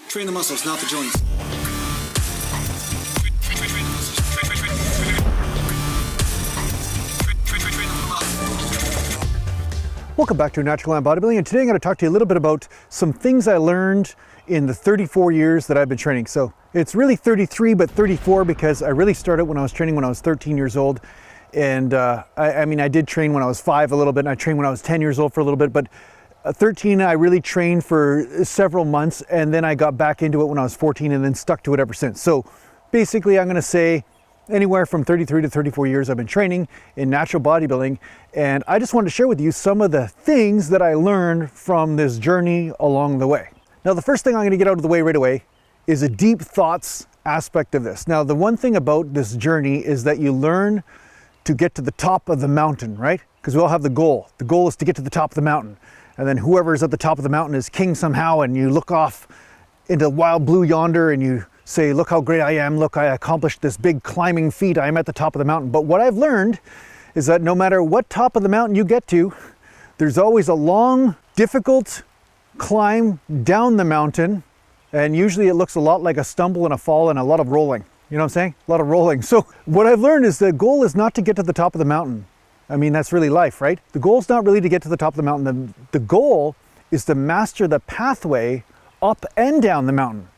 Train the muscles, not the joints. Welcome back to Natural and Bodybuilding, and today I'm going to talk to you a little bit about some things I learned in the 34 years that I've been training. So it's really 33, but 34 because I really started when I was training when I was 13 years old. And I mean, I did train when I was 5 a little bit, and I trained when I was 10 years old for a little bit, but 13, I really trained for several months, and then I got back into it when I was 14 and then stuck to it ever since. So basically, I'm going to say anywhere from 33 to 34 years I've been training in natural bodybuilding, and I just wanted to share with you some of the things that I learned from this journey along the way. Now, the first thing I'm going to get out of the way right away is a deep thoughts aspect of this. Now, the one thing about this journey is that you learn to get to the top of the mountain, right? Because we all have the goal. The goal is to get to the top of the mountain, and then whoever's at the top of the mountain is king somehow, and you look off into wild blue yonder and you say, look how great I am, look, I accomplished this big climbing feat, I'm at the top of the mountain. But what I've learned is that no matter what top of the mountain you get to, there's always a long, difficult climb down the mountain, and usually it looks a lot like a stumble and a fall and a lot of rolling. You know what I'm saying? A lot of rolling. So what I've learned is the goal is not to get to the top of the mountain. I mean, that's really life, right? The goal is not really to get to the top of the mountain. The goal is to master the pathway up and down the mountain.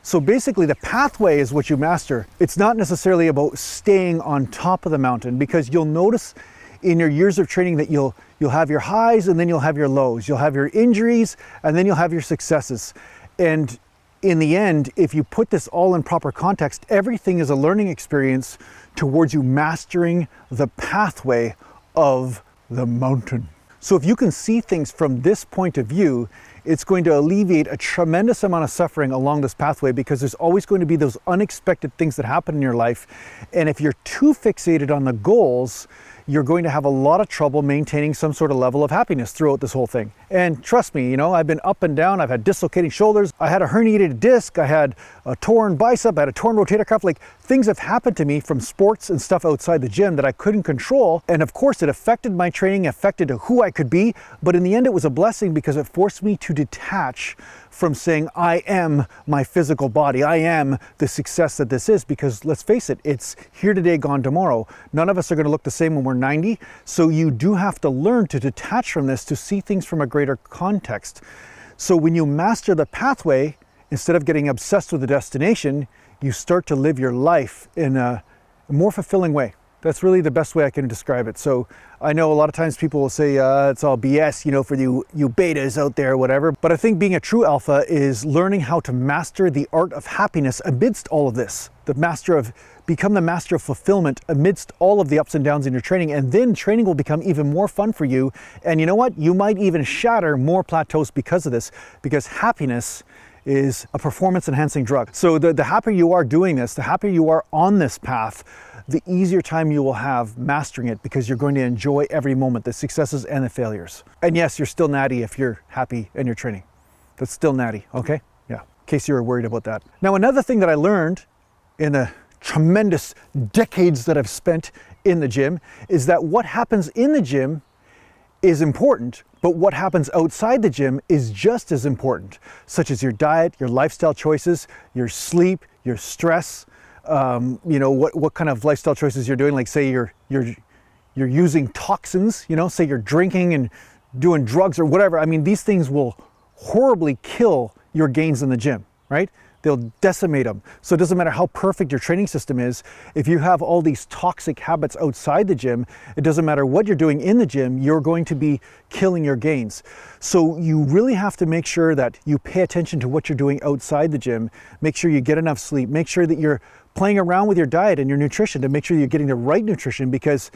So basically the pathway is what you master. It's not necessarily about staying on top of the mountain, because you'll notice in your years of training that you'll have your highs and then you'll have your lows. You'll have your injuries and then you'll have your successes. And in the end, if you put this all in proper context, everything is a learning experience towards you mastering the pathway of the mountain. So if you can see things from this point of view, it's going to alleviate a tremendous amount of suffering along this pathway, because there's always going to be those unexpected things that happen in your life. And if you're too fixated on the goals, you're going to have a lot of trouble maintaining some sort of level of happiness throughout this whole thing. And trust me, you know, I've been up and down, I've had dislocating shoulders, I had a herniated disc, I had a torn bicep, I had a torn rotator cuff. Like, things have happened to me from sports and stuff outside the gym that I couldn't control. And of course it affected my training, affected who I could be. But in the end, it was a blessing, because it forced me to detach from saying, I am my physical body, I am the success that this is. Because let's face it, it's here today, gone tomorrow. None of us are going to look the same when we're 90. So you do have to learn to detach from this to see things from a greater context. So when you master the pathway, instead of getting obsessed with the destination, you start to live your life in a more fulfilling way. That's really the best way I can describe it. So I know a lot of times people will say it's all BS, you know, for you betas out there, whatever. But I think being a true alpha is learning how to master the art of happiness amidst all of this. Become the master of fulfillment amidst all of the ups and downs in your training. And then training will become even more fun for you. And you know what? You might even shatter more plateaus because of this, because happiness is a performance enhancing drug. So the happier you are doing this, the happier you are on this path, the easier time you will have mastering it, because you're going to enjoy every moment, the successes and the failures. And yes, you're still natty if you're happy and you're training. That's still natty, okay? Yeah, in case you were worried about that. Now, another thing that I learned in the tremendous decades that I've spent in the gym is that what happens in the gym is important, but what happens outside the gym is just as important, such as your diet, your lifestyle choices, your sleep, your stress, you know, what kind of lifestyle choices you're doing. Like, say you're using toxins, you know, say you're drinking and doing drugs or whatever. I mean, these things will horribly kill your gains in the gym, right? They'll decimate them. So it doesn't matter how perfect your training system is. If you have all these toxic habits outside the gym, it doesn't matter what you're doing in the gym, you're going to be killing your gains. So you really have to make sure that you pay attention to what you're doing outside the gym. Make sure you get enough sleep. Make sure that you're playing around with your diet and your nutrition to make sure you're getting the right nutrition, because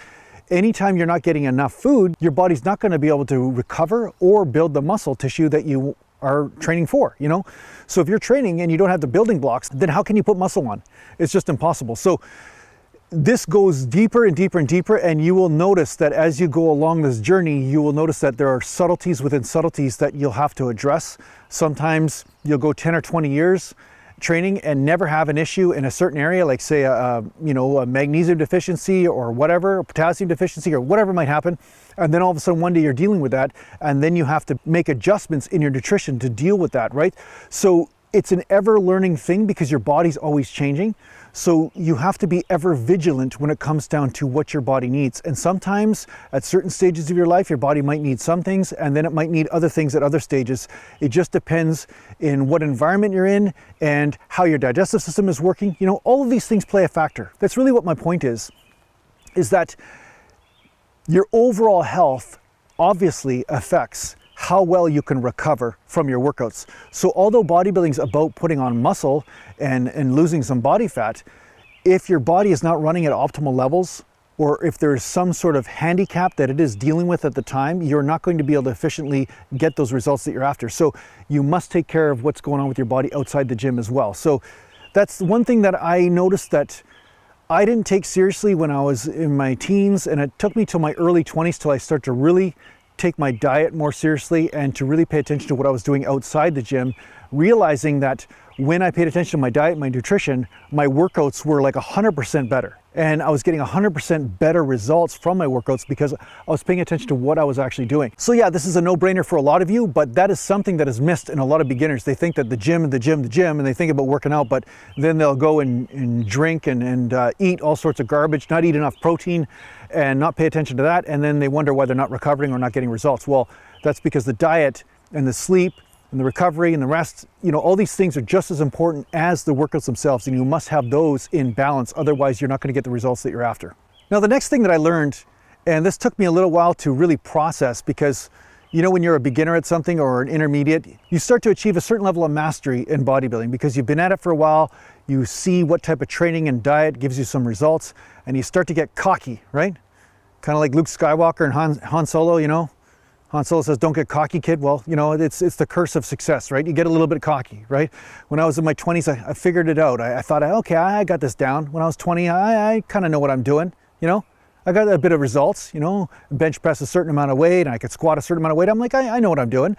anytime you're not getting enough food, your body's not going to be able to recover or build the muscle tissue that you are training for, you know? So if you're training and you don't have the building blocks, then how can you put muscle on? It's just impossible. So this goes deeper and deeper and deeper, and you will notice that as you go along this journey, you will notice that there are subtleties within subtleties that you'll have to address. Sometimes you'll go 10 or 20 years training and never have an issue in a certain area, like say a magnesium deficiency or whatever, a potassium deficiency or whatever might happen. And then all of a sudden one day you're dealing with that, and then you have to make adjustments in your nutrition to deal with that, right? So it's an ever learning thing because your body's always changing. So you have to be ever vigilant when it comes down to what your body needs. And sometimes at certain stages of your life, your body might need some things and then it might need other things at other stages. It just depends in what environment you're in and how your digestive system is working. You know, all of these things play a factor. That's really what my point is that your overall health obviously affects how well you can recover from your workouts. So although bodybuilding is about putting on muscle and losing some body fat, if your body is not running at optimal levels, or if there's some sort of handicap that it is dealing with at the time, you're not going to be able to efficiently get those results that you're after. So you must take care of what's going on with your body outside the gym as well. So that's one thing that I noticed that I didn't take seriously when I was in my teens, and it took me till my early 20s till I start to really take my diet more seriously and to really pay attention to what I was doing outside the gym, realizing that when I paid attention to my diet, my nutrition, my workouts were like 100% better. And I was getting 100% better results from my workouts because I was paying attention to what I was actually doing. So yeah, this is a no-brainer for a lot of you, but that is something that is missed in a lot of beginners. They think that the gym, and they think about working out, but then they'll go and drink and eat all sorts of garbage, not eat enough protein and not pay attention to that. And then they wonder why they're not recovering or not getting results. Well, that's because the diet and the sleep and the recovery and the rest, you know, all these things are just as important as the workouts themselves, and you must have those in balance. Otherwise, you're not going to get the results that you're after. Now, the next thing that I learned, and this took me a little while to really process, because, you know, when you're a beginner at something or an intermediate, you start to achieve a certain level of mastery in bodybuilding because you've been at it for a while, you see what type of training and diet gives you some results, and you start to get cocky, right? Kind of like Luke Skywalker and Han Solo, you know? Han Solo says, don't get cocky, kid. Well, you know, it's the curse of success, right? You get a little bit cocky, right? When I was in my 20s, I figured it out. I thought, okay, I got this down. When I was 20, I kind of know what I'm doing, you know? I got a bit of results, you know, bench press a certain amount of weight, and I could squat a certain amount of weight. I'm like, I know what I'm doing.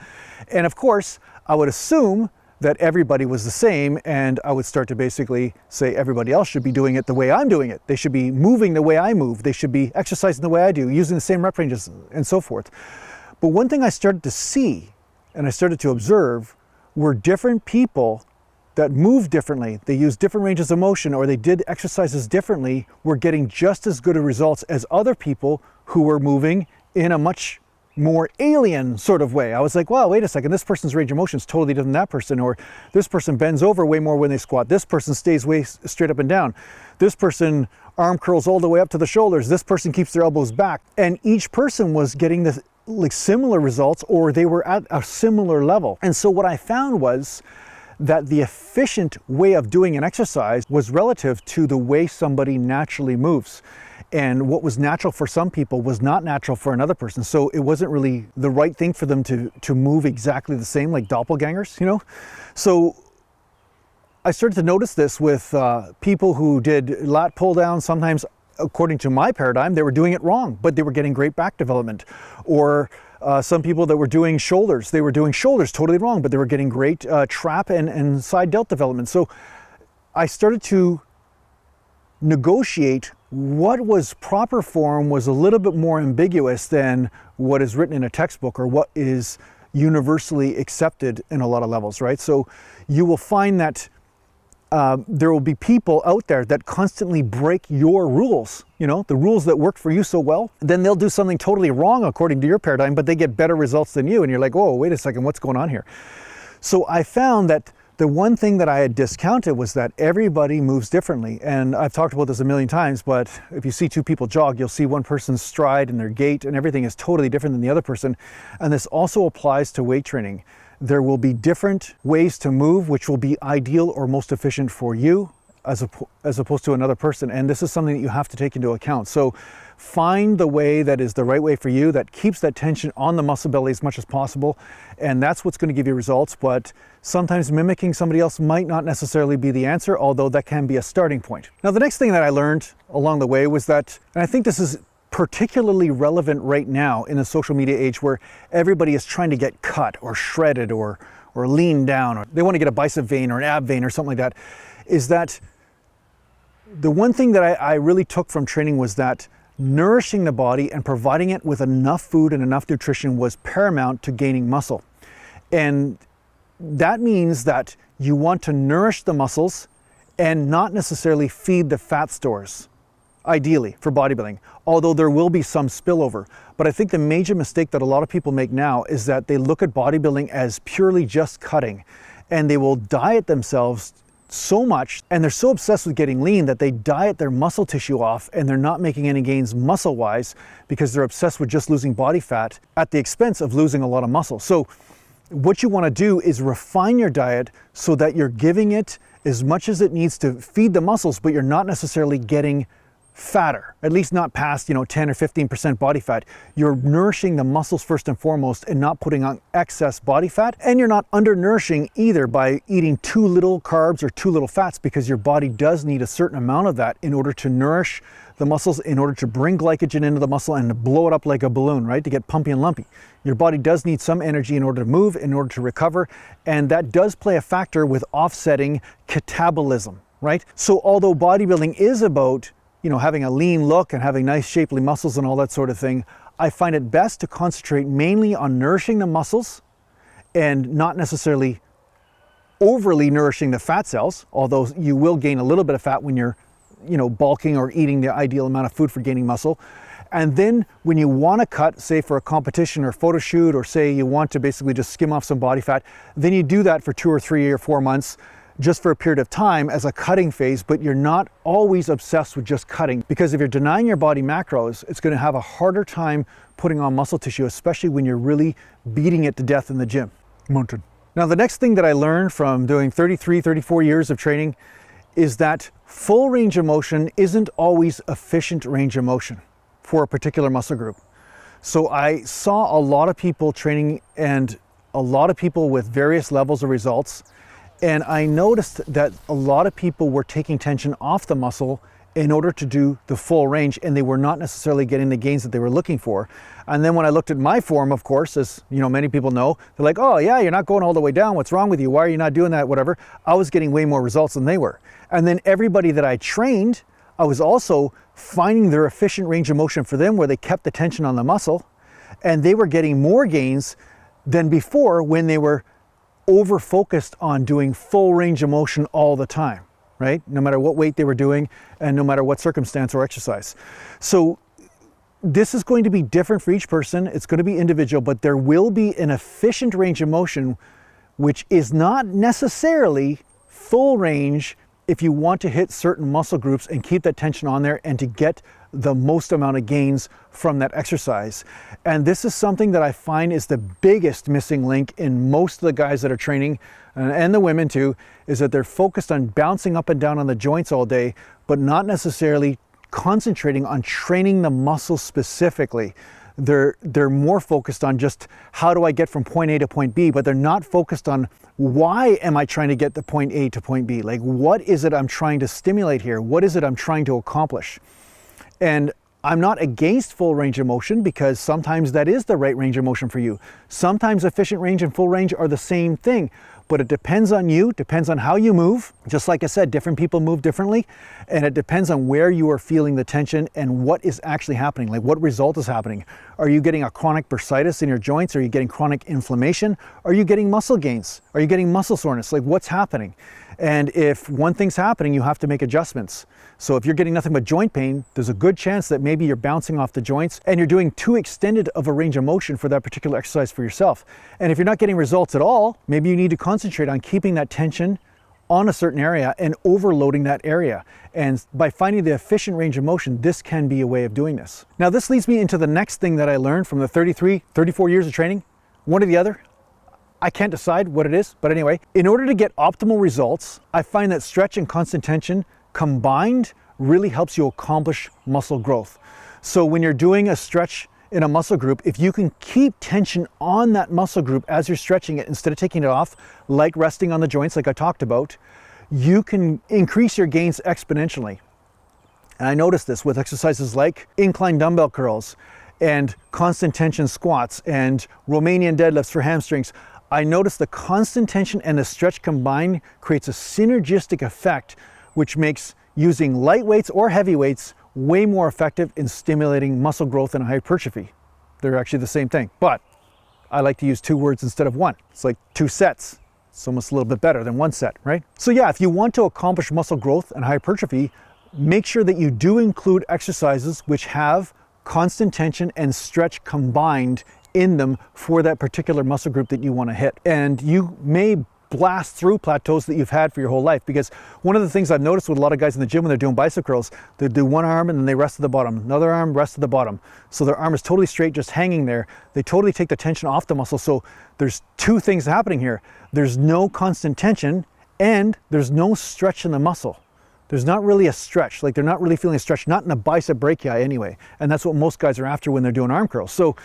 And of course, I would assume that everybody was the same, and I would start to basically say everybody else should be doing it the way I'm doing it. They should be moving the way I move. They should be exercising the way I do, using the same rep ranges and so forth. But one thing I started to see and I started to observe were different people that move differently. They use different ranges of motion, or they did exercises differently, were getting just as good of results as other people who were moving in a much more alien sort of way. I was like, wow, wait a second, this person's range of motion is totally different than that person, or this person bends over way more when they squat, this person stays way straight up and down, this person arm curls all the way up to the shoulders, this person keeps their elbows back. And each person was getting the like similar results, or they were at a similar level. And so what I found was that the efficient way of doing an exercise was relative to the way somebody naturally moves. And what was natural for some people was not natural for another person. So it wasn't really the right thing for them to move exactly the same, like doppelgangers, you know? So I started to notice this with people who did lat pull down. Sometimes, according to my paradigm, they were doing it wrong, but they were getting great back development. Or some people that were doing shoulders, they were doing shoulders totally wrong, but they were getting great trap and side delt development. So I started to negotiate what was proper form was a little bit more ambiguous than what is written in a textbook or what is universally accepted in a lot of levels, right? So you will find that there will be people out there that constantly break your rules, you know, the rules that work for you so well. Then they'll do something totally wrong according to your paradigm, but they get better results than you. And you're like, whoa, wait a second, what's going on here? So I found that the one thing that I had discounted was that everybody moves differently. And I've talked about this a million times, but if you see two people jog, you'll see one person's stride and their gait and everything is totally different than the other person. And this also applies to weight training. There will be different ways to move, which will be ideal or most efficient for you as opposed to another person. And this is something that you have to take into account. So find the way that is the right way for you, that keeps that tension on the muscle belly as much as possible. And that's what's going to give you results. But sometimes mimicking somebody else might not necessarily be the answer, although that can be a starting point. Now, the next thing that I learned along the way was that, and I think this is particularly relevant right now in the social media age where everybody is trying to get cut or shredded or lean down, or they want to get a bicep vein or an ab vein or something like that, is that the one thing that I really took from training was that nourishing the body and providing it with enough food and enough nutrition was paramount to gaining muscle. And that means that you want to nourish the muscles and not necessarily feed the fat stores, ideally for bodybuilding, although there will be some spillover. But I think the major mistake that a lot of people make now is that they look at bodybuilding as purely just cutting, and they will diet themselves so much, and they're so obsessed with getting lean that they diet their muscle tissue off, and they're not making any gains muscle wise because they're obsessed with just losing body fat at the expense of losing a lot of muscle. So what you want to do is refine your diet so that you're giving it as much as it needs to feed the muscles, but you're not necessarily getting fatter, at least not past 10 or 15% body fat. You're nourishing the muscles first and foremost and not putting on excess body fat, and you're not undernourishing either by eating too little carbs or too little fats, because your body does need a certain amount of that in order to nourish the muscles, in order to bring glycogen into the muscle and to blow it up like a balloon, right? To get pumpy and lumpy. Your body does need some energy in order to move, in order to recover, and that does play a factor with offsetting catabolism, right? So although bodybuilding is about having a lean look and having nice shapely muscles and all that sort of thing, I find it best to concentrate mainly on nourishing the muscles and not necessarily overly nourishing the fat cells, although you will gain a little bit of fat when you're bulking or eating the ideal amount of food for gaining muscle. And then when you want to cut, say for a competition or photo shoot, or say you want to basically just skim off some body fat, then you do that for 2 or 3 or 4 months, just for a period of time as a cutting phase, but you're not always obsessed with just cutting, because if you're denying your body macros, it's going to have a harder time putting on muscle tissue, especially when you're really beating it to death in the gym. Mountain. Now, the next thing that I learned from doing 33, 34 years of training is that full range of motion isn't always efficient range of motion for a particular muscle group. So I saw a lot of people training and a lot of people with various levels of results, and I noticed that a lot of people were taking tension off the muscle in order to do the full range, and they were not necessarily getting the gains that they were looking for. And then when I looked at my form, of course, as many people know, they're like, oh yeah, you're not going all the way down. What's wrong with you? Why are you not doing that? Whatever. I was getting way more results than they were. And then everybody that I trained, I was also finding their efficient range of motion for them where they kept the tension on the muscle, and they were getting more gains than before when they were over focused on doing full range of motion all the time, right? No matter what weight they were doing and no matter what circumstance or exercise. So this is going to be different for each person. It's going to be individual, but there will be an efficient range of motion, which is not necessarily full range if you want to hit certain muscle groups and keep that tension on there and to get the most amount of gains from that exercise. And this is something that I find is the biggest missing link in most of the guys that are training, and the women too, is that they're focused on bouncing up and down on the joints all day, but not necessarily concentrating on training the muscle specifically. They're more focused on just how do I get from point A to point B, but they're not focused on why am I trying to get the point A to point B? Like, what is it I'm trying to stimulate here? What is it I'm trying to accomplish? And I'm not against full range of motion, because sometimes that is the right range of motion for you. Sometimes efficient range and full range are the same thing, but it depends on you, depends on how you move. Just like I said, different people move differently, and it depends on where you are feeling the tension and what is actually happening, like what result is happening. Are you getting a chronic bursitis in your joints? Are you getting chronic inflammation? Are you getting muscle gains? Are you getting muscle soreness? Like, what's happening? And if one thing's happening, you have to make adjustments. So if you're getting nothing but joint pain, there's a good chance that maybe you're bouncing off the joints and you're doing too extended of a range of motion for that particular exercise for yourself. And if you're not getting results at all, maybe you need to concentrate on keeping that tension on a certain area and overloading that area. And by finding the efficient range of motion, this can be a way of doing this. Now, this leads me into the next thing that I learned from the 33, 34 years of training, one or the other. I can't decide what it is, but anyway, in order to get optimal results, I find that stretch and constant tension combined really helps you accomplish muscle growth. So when you're doing a stretch in a muscle group, if you can keep tension on that muscle group as you're stretching it instead of taking it off, like resting on the joints like I talked about, you can increase your gains exponentially. And I noticed this with exercises like incline dumbbell curls and constant tension squats and Romanian deadlifts for hamstrings. I noticed the constant tension and the stretch combined creates a synergistic effect, which makes using light weights or heavy weights way more effective in stimulating muscle growth and hypertrophy. They're actually the same thing, but I like to use two words instead of one. It's like two sets. It's almost a little bit better than 1 set, right? So yeah, if you want to accomplish muscle growth and hypertrophy, make sure that you do include exercises which have constant tension and stretch combined in them for that particular muscle group that you want to hit. And you may blast through plateaus that you've had for your whole life, because one of the things I've noticed with a lot of guys in the gym when they're doing bicep curls, they do one arm and then they rest at the bottom, another arm, rest at the bottom. So their arm is totally straight, just hanging there. They totally take the tension off the muscle. So there's two things happening here. There's no constant tension and there's no stretch in the muscle. There's not really a stretch, like they're not really feeling a stretch, not in the bicep brachii anyway. And that's what most guys are after when they're doing arm curls. So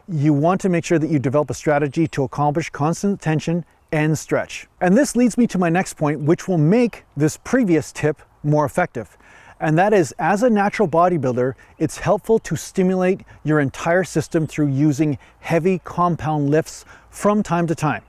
you want to make sure that you develop a strategy to accomplish constant tension and stretch. And this leads me to my next point, which will make this previous tip more effective. And that is, as a natural bodybuilder, it's helpful to stimulate your entire system through using heavy compound lifts from time to time,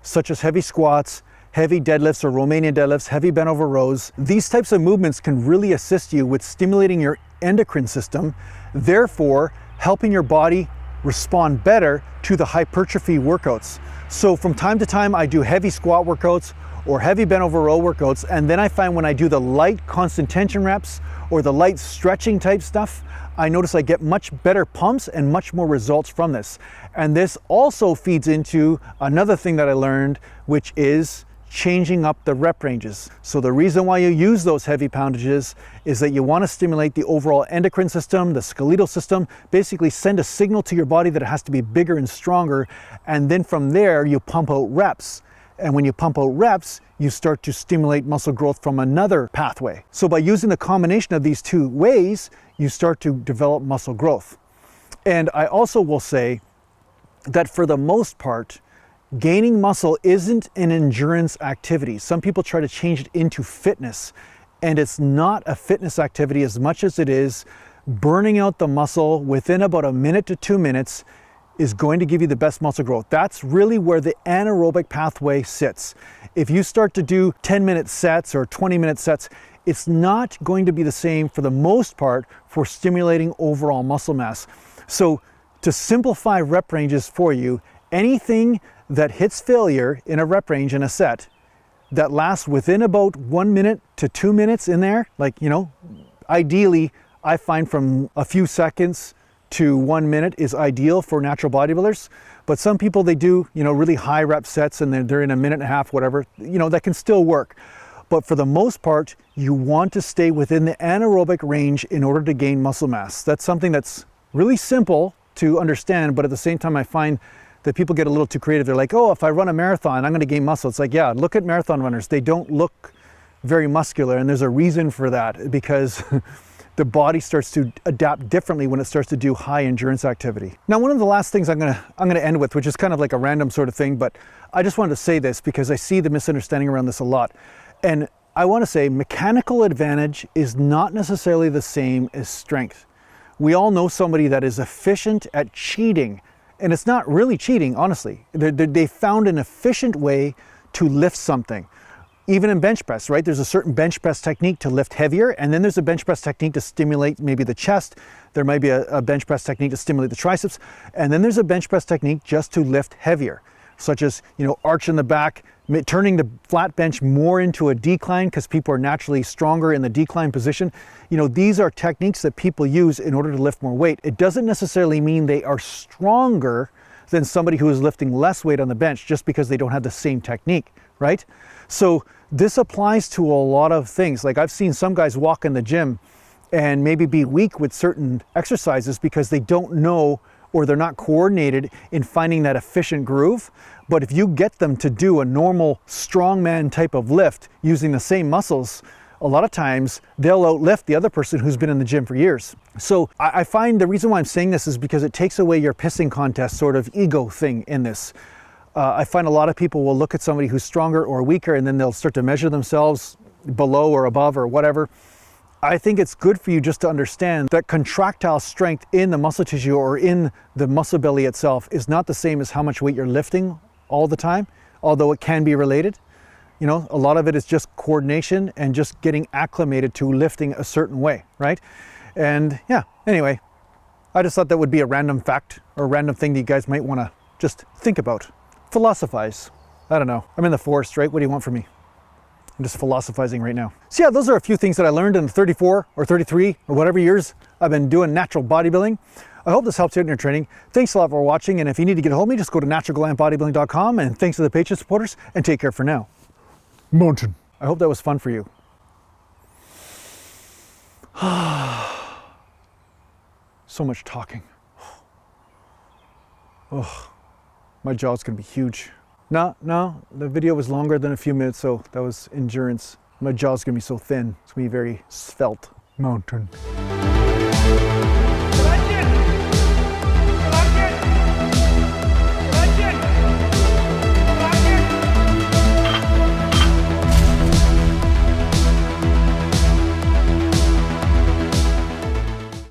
such as heavy squats, heavy deadlifts or Romanian deadlifts, heavy bent over rows. These types of movements can really assist you with stimulating your endocrine system, therefore helping your body respond better to the hypertrophy workouts. So from time to time, I do heavy squat workouts or heavy bent over row workouts. And then I find when I do the light constant tension reps or the light stretching type stuff, I notice I get much better pumps and much more results from this. And this also feeds into another thing that I learned, which is changing up the rep ranges. So the reason why you use those heavy poundages is that you want to stimulate the overall endocrine system, the skeletal system, basically send a signal to your body that it has to be bigger and stronger. And then from there, you pump out reps. And when you pump out reps, you start to stimulate muscle growth from another pathway. So by using the combination of these two ways, you start to develop muscle growth. And I also will say that for the most part, gaining muscle isn't an endurance activity. Some people try to change it into fitness, and it's not a fitness activity as much as it is burning out the muscle within about 1 minute to 2 minutes is going to give you the best muscle growth. That's really where the anaerobic pathway sits. If you start to do 10-minute sets or 20-minute sets, it's not going to be the same for the most part for stimulating overall muscle mass. So to simplify rep ranges for you, anything that hits failure in a rep range in a set that lasts within about 1 minute to 2 minutes in there, like, you know, ideally I find from a few seconds to 1 minute is ideal for natural bodybuilders. But some people, they do, you know, really high rep sets and they're in 1.5 minutes, whatever, you know, that can still work. But for the most part, you want to stay within the anaerobic range in order to gain muscle mass. That's something that's really simple to understand, but at the same time, I find that people get a little too creative. They're like, oh, if I run a marathon, I'm going to gain muscle. It's like, yeah, look at marathon runners. They don't look very muscular, and there's a reason for that, because the body starts to adapt differently when it starts to do high endurance activity. Now, one of the last things I'm gonna end with, which is kind of like a random sort of thing, but I just wanted to say this because I see the misunderstanding around this a lot. And I want to say mechanical advantage is not necessarily the same as strength. We all know somebody that is efficient at cheating. And it's not really cheating, honestly. They found an efficient way to lift something. Even in bench press, right? There's a certain bench press technique to lift heavier, and then there's a bench press technique to stimulate maybe the chest. There might be a bench press technique to stimulate the triceps, and then there's a bench press technique just to lift heavier, such as, you know, arch in the back, turning the flat bench more into a decline because people are naturally stronger in the decline position. You know, these are techniques that people use in order to lift more weight. It doesn't necessarily mean they are stronger than somebody who is lifting less weight on the bench just because they don't have the same technique, right? So this applies to a lot of things. Like I've seen some guys walk in the gym and maybe be weak with certain exercises because they don't know or they're not coordinated in finding that efficient groove. But if you get them to do a normal strongman type of lift using the same muscles, a lot of times they'll outlift the other person who's been in the gym for years. So I find the reason why I'm saying this is because it takes away your pissing contest sort of ego thing in this. I find a lot of people will look at somebody who's stronger or weaker and then they'll start to measure themselves below or above or whatever. I think it's good for you just to understand that contractile strength in the muscle tissue or in the muscle belly itself is not the same as how much weight you're lifting all the time, although it can be related. You know, a lot of it is just coordination and just getting acclimated to lifting a certain way, right? And yeah, anyway, I just thought that would be a random fact or a random thing that you guys might want to just think about, philosophize. I don't know. I'm in the forest, right? What do you want from me? I'm just philosophizing right now. So yeah, those are a few things that I learned in the 34 or 33 or whatever years I've been doing natural bodybuilding. I hope this helps you out in your training. Thanks a lot for watching, and if you need to get a hold of me, just go to naturalglambodybuilding.com, and thanks to the Patreon supporters, and take care for now. Mountain. I hope that was fun for you. So much talking. Oh, my jaw's gonna be huge. No, the video was longer than a few minutes, so that was endurance. My jaw's gonna be so thin, it's gonna be very svelte. Mountain.